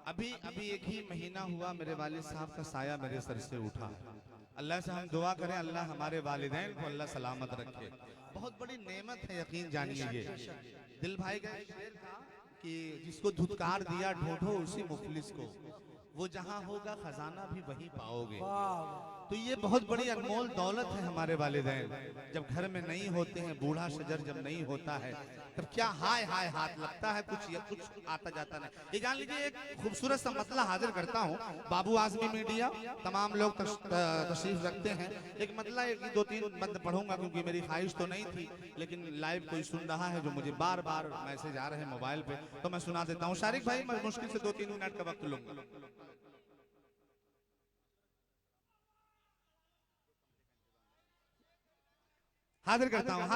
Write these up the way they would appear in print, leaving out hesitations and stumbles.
अभी अभी एक ही महीना हुआ मेरे वालिद साहब का साया मेरे सर से उठा है। अल्लाह से हम दुआ करें अल्लाह हमारे वालिदैन को अल्लाह सलामत रखे। बहुत बड़ी नेमत है, यकीन जानिए। ये दिल भाई का एक शेर था कि जिसको धुतकार दिया ढूंढो उसी मुफलिस को, वो जहां होगा खजाना भी वहीं पाओगे। तो ये बहुत बड़ी अनमोल दौलत है हमारे वालिदैन। जब घर में नहीं होते हैं, बूढ़ा शजर जब नहीं होता है, तब क्या हाय हाय हाथ लगता है, कुछ या कुछ आता जाता नहीं। ये जान लीजिए, एक खूबसूरत सा मतला हाजिर करता हूँ। बाबू आजमी मीडिया तमाम लोग तशरीफ रखते हैं। एक मतला एक दो तीन बंद पढ़ूंगा क्योंकि मेरी ख्वाहिश तो नहीं थी, लेकिन लाइव कोई सुन रहा है जो मुझे बार बार मैसेज आ रहे हैं मोबाइल पे, तो मैं सुना देता हूँ। शारिक भाई, मैं मुश्किल से 2-3 मिनट का वक्त लूंगा। हाजिर करता हूँ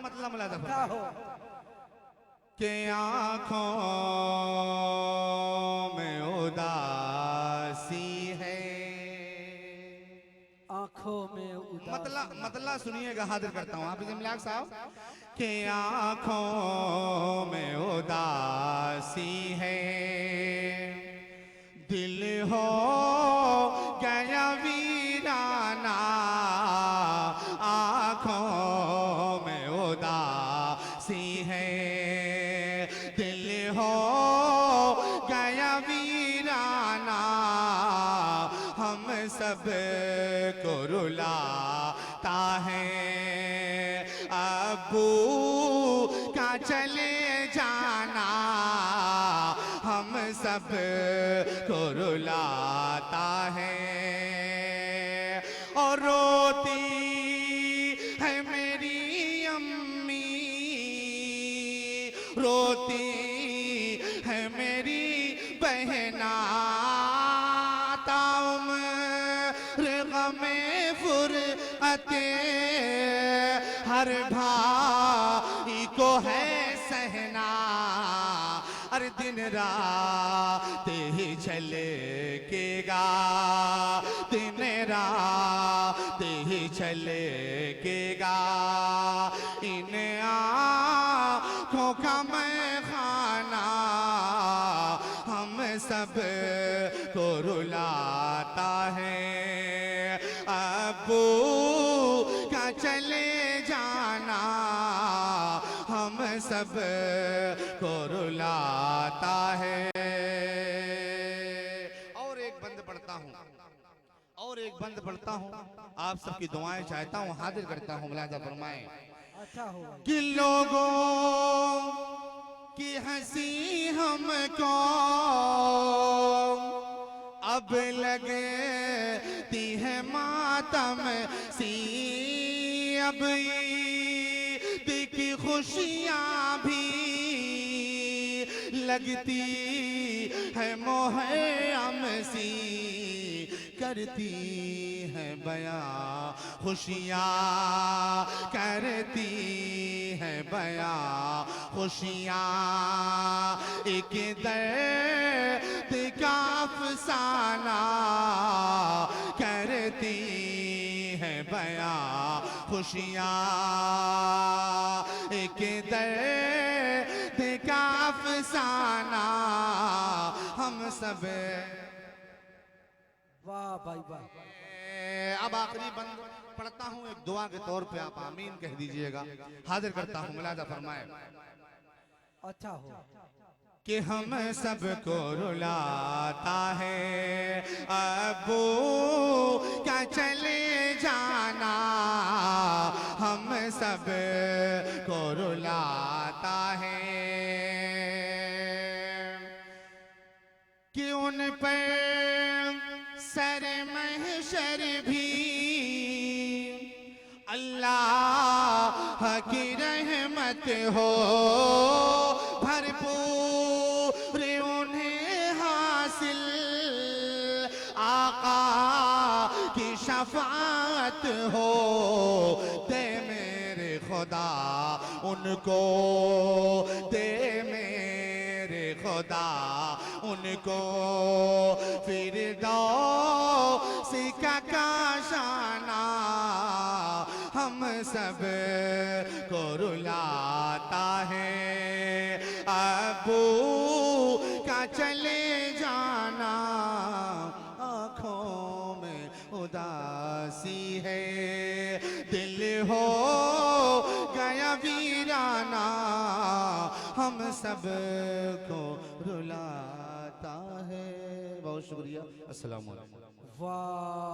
मतलब मुलाजा के आंखों में उदासी है, आंखों में उदासी। मतला सुनिएगा, हाजिर करता हूँ। आप इमलाक साहब के आंखों में उदासी है, दिल हो गया वीराना, आंखों में उदासी है, दिल हो गया वीराना, हम सब को रुलाता है अब्बू का चले जाना, हम सब को रुलाता है। और रोती है मेरी अम्मी, रोती है मेरी बहना, ताउम्र गमे फुरअते हर भाई को है सहना, हर दिन रात ही झलकेगा, दिन रात ही झलकेगा, इन आँखों का मैं खाना, हम सब को रुलाता है अब्बू का चले जाना, हम सब को रुलाता है। और एक बंद पढ़ता हूँ, आप सबकी दुआएं चाहता हूँ, हाजिर करता हूँ। मुलाजा फरमाएं। अच्छा होगा कि लोगों की हंसी हमको अब लगती है मातम सी, अब ईद की खुशियाँ भी लगती है मुहर्रम सी, करती है बयां खुशियाँ, करती है बयां खुशियाँ, एक दर्द का अफसाना करती है बयां खुशियाँ, एक दर्द का अफसाना, हम सब। वाह भाई वाह। अब आखिरी बंद पढ़ता हूँ, एक दुआ के तौर पे आप आमीन कह दीजिएगा। हाजिर करता हूँ। मुलाजा फरमाए। अच्छा हो कि हम सबको रुलाता है अब्बू का चले जाना, हम सब को रुलाता है कि उन पर सर महशर भी अल्लाह की रहमत हो, भरपूर उन्हें हासिल आका की शफाअत हो, दे मेरे खुदा उनको, दे मेरे खुदा उनको, फिरदौस का काशाना, हम सब को रुलाता है अब्बू का चले जा उदासी है, दिल हो गया वीराना, हम सब को रुलाता है। बहुत शुक्रिया। अस्सलाम वालेकुम। वाह।